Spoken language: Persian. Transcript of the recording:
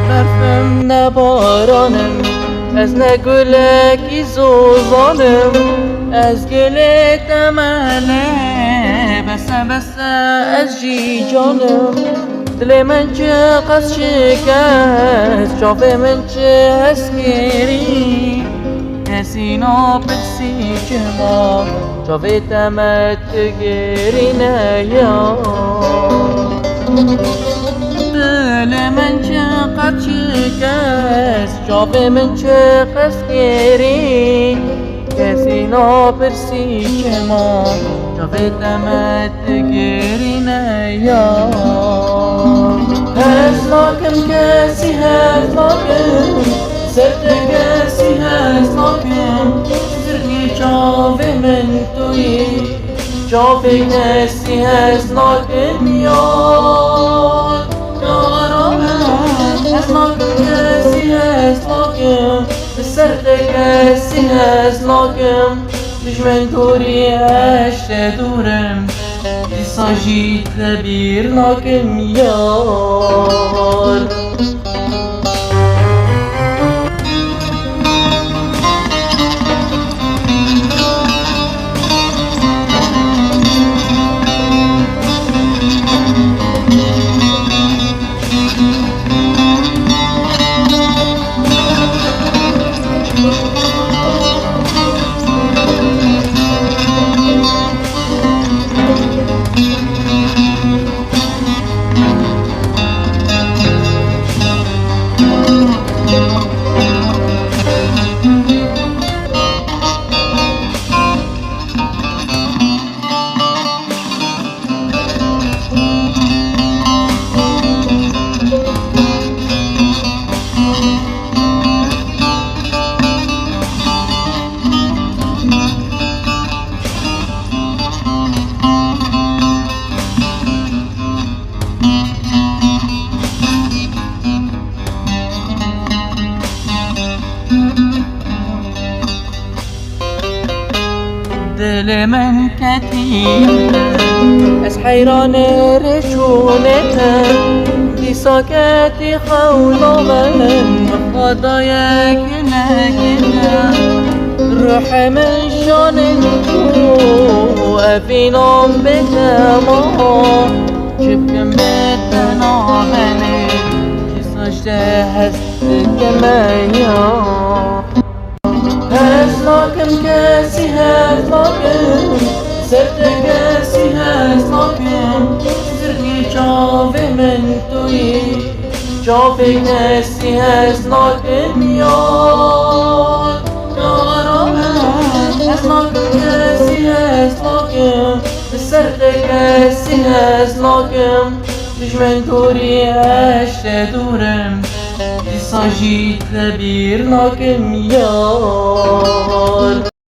برفم نبارانم از نگلکی زوزانم از گل تمنه بسه بسه از جی جانم دل من چه قصد شکست شاف من چه هسکری کسی نپرسی که ما شاف تمت گری نیا دل من چقدر شکست شاف من چقدر گری کسی نپرسی که ما شاف تمت گری نیا هست لاکم کسی هست لاکم سرد کسی هست لاکم زرگی شاف من توی شاف کسی هست لاکم یاد از لاکم کسی هست لاکم سرد کسی هست لاکم دشمن توری هشت دورم ساجید لبیر لاکم یار دل من كتير از حيران رشونتها دي ساكتي خولا من خدايا كنا كنا روح من شان تو افينام بتما شبكم بتنا مني كساشته هست كمايا هست لاکم کسی هست لاکم سرد کسی هست لاکم زرگی چاو من توی چاو کسی هست لاکم یاد یارم هست لاکم کسی هست لاکم سرد کسی هست لاکم دشمن توری هشت دورم ساجید لبیر لاکم یار